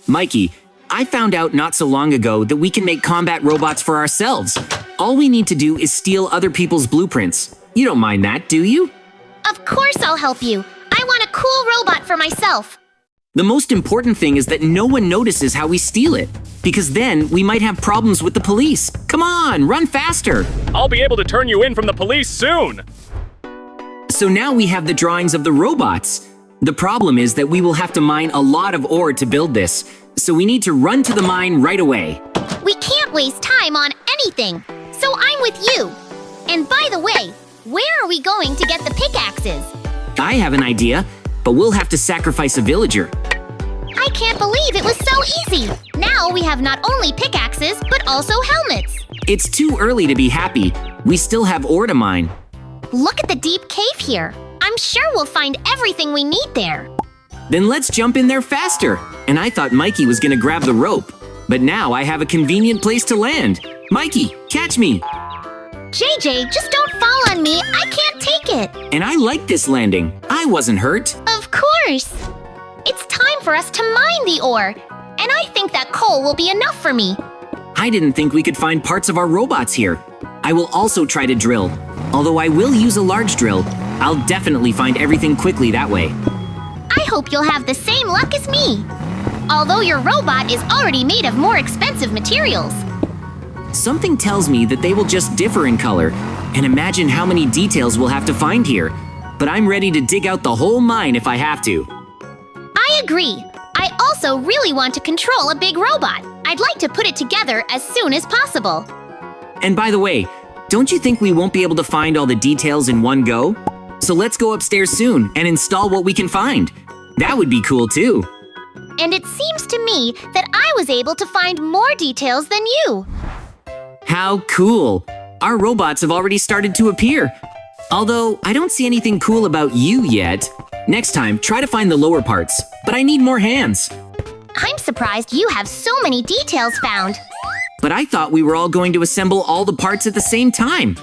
Mikey, I found out not so long ago that we can make combat robots for ourselves. All we need to do is steal other people's blueprints. You don't mind that, do you? Of course I'll help you. I want a cool robot for myself. The most important thing is that no one notices how we steal it, because then we might have problems with the police. Come on, run faster! I'll be able to turn you in from the police soon! So now we have the drawings of the robots. The problem is that we will have to mine a lot of ore to build this, so we need to run to the mine right away. We can't waste time on anything, so I'm with you. And by the way, where are we going to get the pickaxes? I have an idea, but we'll have to sacrifice a villager. I can't believe it was so easy! Now we have not only pickaxes, but also helmets. It's too early to be happy. We still have ore to mine. Look at the deep cave here. I'm sure we'll find everything we need there. Then let's jump in there faster. And I thought Mikey was gonna grab the rope. But now I have a convenient place to land. Mikey, catch me! JJ, just don't fall on me. I can't take it. And I like this landing. I wasn't hurt. Of course. It's time for us to mine the ore. And I think that coal will be enough for me. I didn't think we could find parts of our robots here. I will also try to drill. Although I will use a large drill, I'll definitely find everything quickly that way. I hope you'll have the same luck as me. Although your robot is already made of more expensive materials. Something tells me that they will just differ in color, and imagine how many details we'll have to find here. But I'm ready to dig out the whole mine if I have to. I agree. I also really want to control a big robot. I'd like to put it together as soon as possible. And by the way, don't you think we won't be able to find all the details in one go? So let's go upstairs soon and install what we can find. That would be cool too. And it seems to me that I was able to find more details than you. How cool! Our robots have already started to appear. Although, I don't see anything cool about you yet. Next time, try to find the lower parts. But I need more hands. I'm surprised you have so many details found. But I thought we were all going to assemble all the parts at the same time.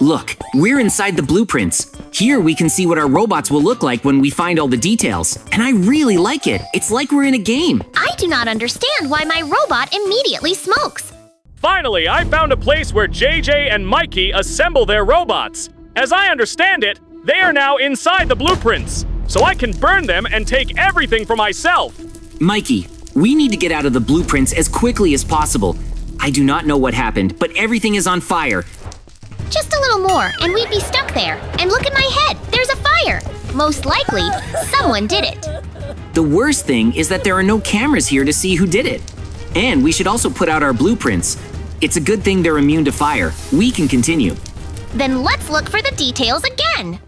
Look, we're inside the blueprints. Here we can see what our robots will look like when we find all the details. And I really like it. It's like we're in a game. I do not understand why my robot immediately smokes. Finally, I found a place where JJ and Mikey assemble their robots. As I understand it, they are now inside the blueprints, so I can burn them and take everything for myself. Mikey, we need to get out of the blueprints as quickly as possible. I do not know what happened, but everything is on fire. Just a little more, and we'd be stuck there. And look at my head, there's a fire. Most likely, someone did it. The worst thing is that there are no cameras here to see who did it. And we should also put out our blueprints. It's a good thing they're immune to fire. We can continue. Then let's look for the details again.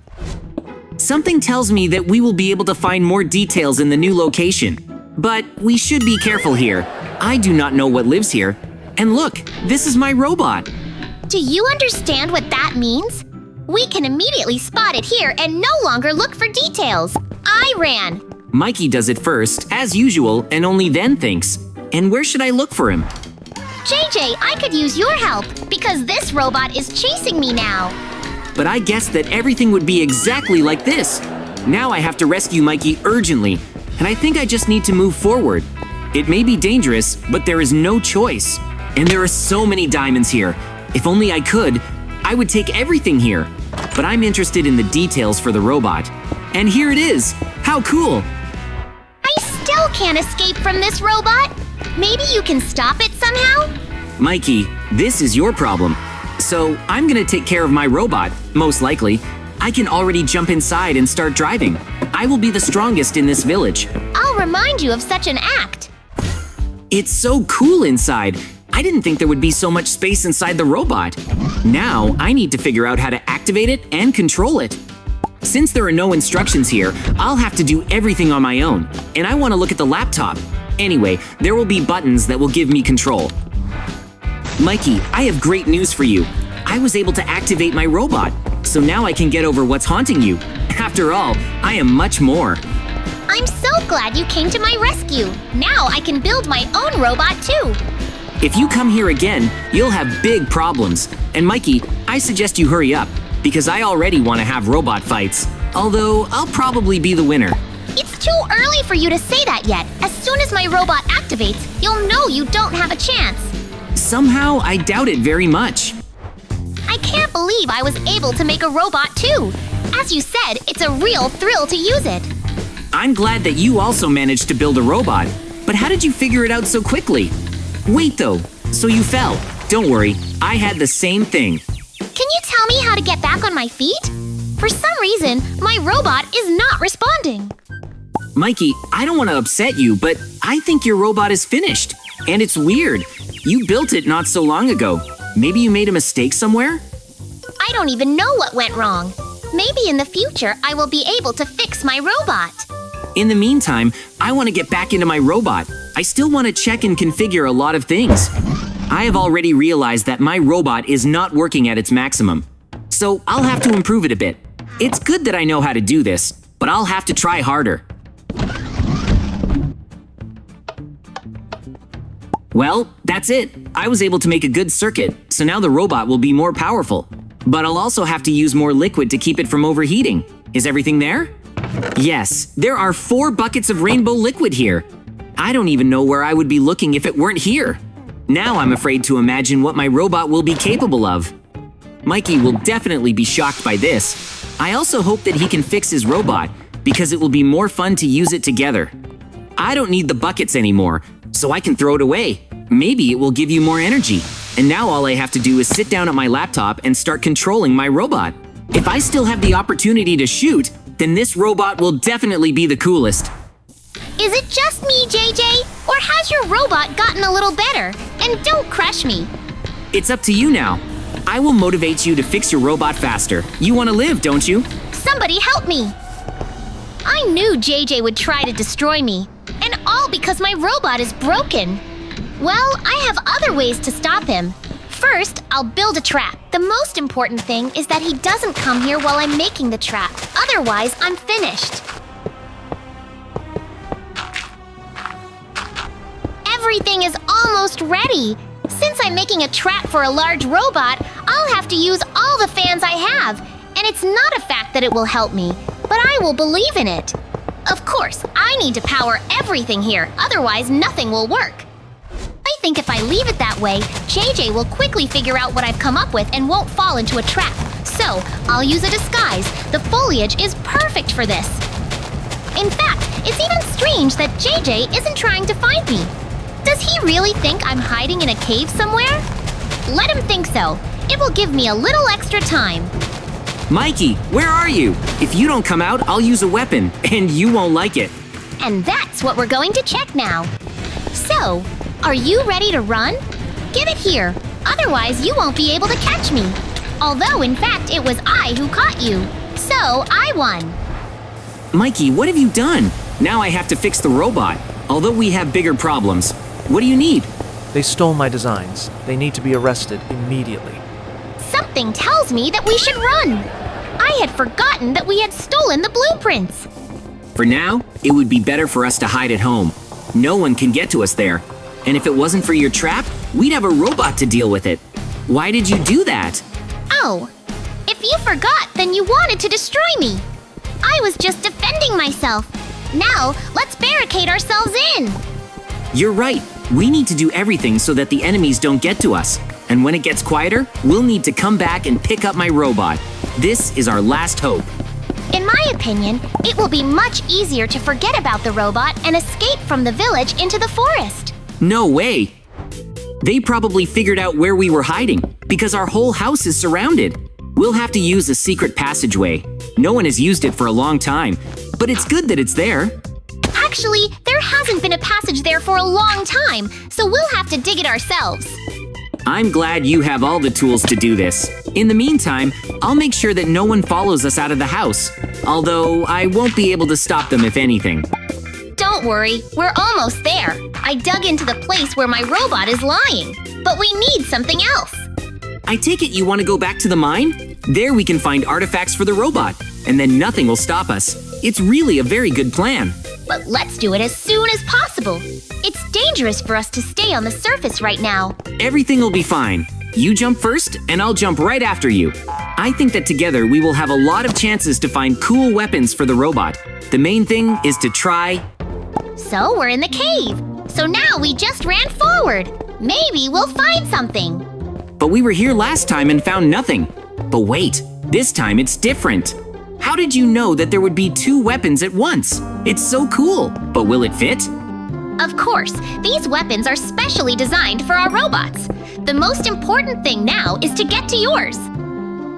Something tells me that we will be able to find more details in the new location. But we should be careful here. I do not know what lives here. And look, this is my robot. Do you understand what that means? We can immediately spot it here and no longer look for details. I ran. Mikey does it first, as usual, and only then thinks. And where should I look for him? JJ, I could use your help because this robot is chasing me now. But I guessed that everything would be exactly like this. Now I have to rescue Mikey urgently, and I think I just need to move forward. It may be dangerous, but there is no choice. And there are so many diamonds here. If only I could, I would take everything here. But I'm interested in the details for the robot. And here it is! How cool! I still can't escape from this robot. Maybe you can stop it somehow? Mikey, this is your problem. So I'm gonna take care of my robot, most likely. I can already jump inside and start driving. I will be the strongest in this village. I'll remind you of such an act. It's so cool inside. I didn't think there would be so much space inside the robot. Now I need to figure out how to activate it and control it. Since there are no instructions here, I'll have to do everything on my own. And I want to look at the laptop. Anyway, there will be buttons that will give me control. Mikey, I have great news for you. I was able to activate my robot, so now I can get over what's haunting you. After all, I am much more. I'm so glad you came to my rescue. Now I can build my own robot too. If you come here again, you'll have big problems. And Mikey, I suggest you hurry up, because I already want to have robot fights. Although, I'll probably be the winner. It's too early for you to say that yet. As soon as my robot activates, you'll know you don't have a chance. Somehow, I doubt it very much. I can't believe I was able to make a robot too. As you said, it's a real thrill to use it. I'm glad that you also managed to build a robot. But how did you figure it out so quickly? Wait though, so you fell. Don't worry, I had the same thing. Can you tell me how to get back on my feet? For some reason, my robot is not responding. Mikey, I don't want to upset you, but I think your robot is finished. And it's weird. You built it not so long ago. Maybe you made a mistake somewhere? I don't even know what went wrong. Maybe in the future I will be able to fix my robot. In the meantime, I want to get back into my robot. I still want to check and configure a lot of things. I have already realized that my robot is not working at its maximum. So I'll have to improve it a bit. It's good that I know how to do this, but I'll have to try harder. Well, that's it. I was able to make a good circuit, so now the robot will be more powerful. But I'll also have to use more liquid to keep it from overheating. Is everything there? Yes, there are 4 buckets of rainbow liquid here. I don't even know where I would be looking if it weren't here. Now I'm afraid to imagine what my robot will be capable of. Mikey will definitely be shocked by this. I also hope that he can fix his robot, because it will be more fun to use it together. I don't need the buckets anymore, so I can throw it away. Maybe it will give you more energy. And now all I have to do is sit down at my laptop and start controlling my robot. If I still have the opportunity to shoot, then this robot will definitely be the coolest. Is it just me, JJ? Or has your robot gotten a little better? And don't crush me. It's up to you now. I will motivate you to fix your robot faster. You want to live, don't you? Somebody help me! I knew JJ would try to destroy me. And all because my robot is broken. Well, I have other ways to stop him. First, I'll build a trap. The most important thing is that he doesn't come here while I'm making the trap. Otherwise, I'm finished. Everything is almost ready. Since I'm making a trap for a large robot, I'll have to use all the fans I have. And it's not a fact that it will help me, but I will believe in it. Of course, I need to power everything here, otherwise nothing will work. I think if I leave it that way, JJ will quickly figure out what I've come up with and won't fall into a trap. So, I'll use a disguise. The foliage is perfect for this. In fact, it's even strange that JJ isn't trying to find me. Does he really think I'm hiding in a cave somewhere? Let him think so. It will give me a little extra time. Mikey, where are you? If you don't come out, I'll use a weapon, and you won't like it. And that's what we're going to check now. So, are you ready to run? Give it here, otherwise you won't be able to catch me. Although, in fact, it was I who caught you. So, I won. Mikey, what have you done? Now I have to fix the robot, although we have bigger problems. What do you need? They stole my designs. They need to be arrested immediately. Something tells me that we should run. I had forgotten that we had stolen the blueprints. For now, it would be better for us to hide at home. No one can get to us there. And if it wasn't for your trap, we'd have a robot to deal with it. Why did you do that? Oh, if you forgot, then you wanted to destroy me. I was just defending myself. Now, let's barricade ourselves in. You're right. We need to do everything so that the enemies don't get to us. And when it gets quieter, we'll need to come back and pick up my robot. This is our last hope. In my opinion, it will be much easier to forget about the robot and escape from the village into the forest. No way. They probably figured out where we were hiding, because our whole house is surrounded. We'll have to use a secret passageway. No one has used it for a long time, but it's good that it's there. Actually, there hasn't been a passage there for a long time, so we'll have to dig it ourselves. I'm glad you have all the tools to do this. In the meantime, I'll make sure that no one follows us out of the house. Although, I won't be able to stop them if anything. Don't worry, we're almost there. I dug into the place where my robot is lying. But we need something else. I take it you want to go back to the mine? There we can find artifacts for the robot, and then nothing will stop us. It's really a very good plan. But let's do it as soon as possible. It's dangerous for us to stay on the surface right now. Everything will be fine. You jump first, and I'll jump right after you. I think that together we will have a lot of chances to find cool weapons for the robot. The main thing is to try. So we're in the cave. So now we just ran forward. Maybe we'll find something. But we were here last time and found nothing. But wait, this time it's different. How did you know that there would be 2 weapons at once? It's so cool. But will it fit? Of course, these weapons are specially designed for our robots. The most important thing now is to get to yours.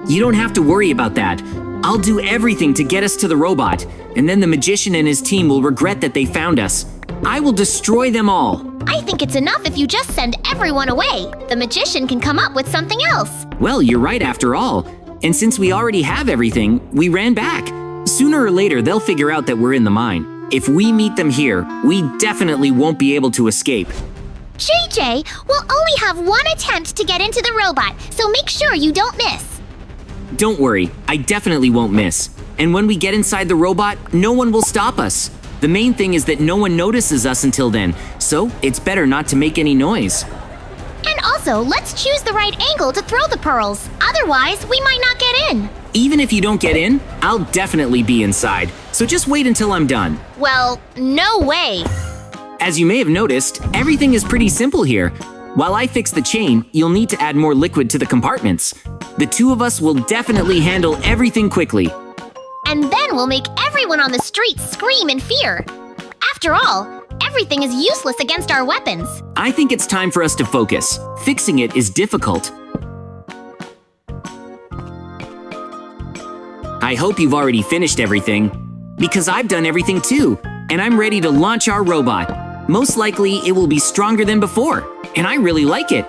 You don't have to worry about that. I'll do everything to get us to the robot, and then the magician and his team will regret that they found us. I will destroy them all. I think it's enough if you just send everyone away. The magician can come up with something else. Well, you're right after all. And since we already have everything, we ran back. Sooner or later, they'll figure out that we're in the mine. If we meet them here, we definitely won't be able to escape. JJ, we'll only have 1 attempt to get into the robot, so make sure you don't miss. Don't worry, I definitely won't miss. And when we get inside the robot, no one will stop us. The main thing is that no one notices us until then, so it's better not to make any noise. And also, let's choose the right angle to throw the pearls. Otherwise, we might not get in. Even if you don't get in, I'll definitely be inside. So just wait until I'm done. Well, no way. As you may have noticed, everything is pretty simple here. While I fix the chain, you'll need to add more liquid to the compartments. The 2 of us will definitely handle everything quickly. And then we'll make everyone on the streets scream in fear. After all, everything is useless against our weapons. I think it's time for us to focus. Fixing it is difficult. I hope you've already finished everything, because I've done everything too, and I'm ready to launch our robot. Most likely, it will be stronger than before, and I really like it.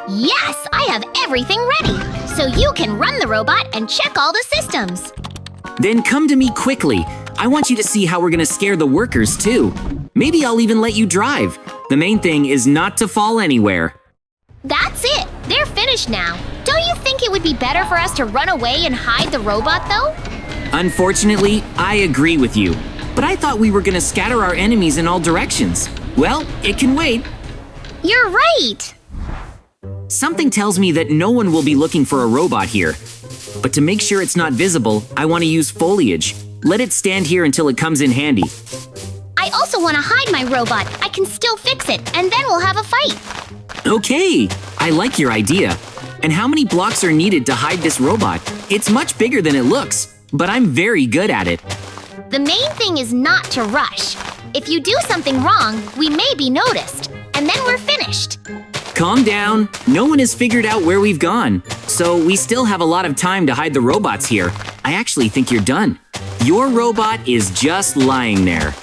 Yes, I have everything ready, so you can run the robot and check all the systems. Then come to me quickly. I want you to see how we're gonna scare the workers too. Maybe I'll even let you drive. The main thing is not to fall anywhere. That's it. They're finished now. Don't you think it would be better for us to run away and hide the robot, though? Unfortunately, I agree with you. But I thought we were gonna scatter our enemies in all directions. Well, it can wait. You're right. Something tells me that no one will be looking for a robot here. But to make sure it's not visible, I want to use foliage. Let it stand here until it comes in handy. I also want to hide my robot. I can still fix it, and then we'll have a fight. Okay, I like your idea. And how many blocks are needed to hide this robot? It's much bigger than it looks, but I'm very good at it. The main thing is not to rush. If you do something wrong, we may be noticed, and then we're finished. Calm down. No one has figured out where we've gone. So we still have a lot of time to hide the robots here. I actually think you're done. Your robot is just lying there.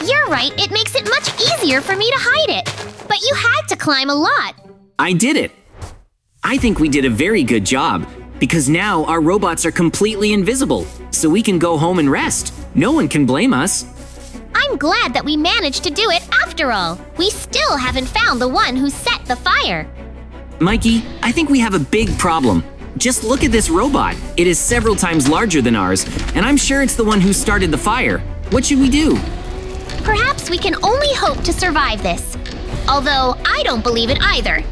You're right, it makes it much easier for me to hide it. But you had to climb a lot. I did it. I think we did a very good job, because now our robots are completely invisible, so we can go home and rest. No one can blame us. I'm glad that we managed to do it after all. We still haven't found the one who set the fire. Mikey, I think we have a big problem. Just look at this robot. It is several times larger than ours, and I'm sure it's the one who started the fire. What should we do? Perhaps we can only hope to survive this. Although I don't believe it either.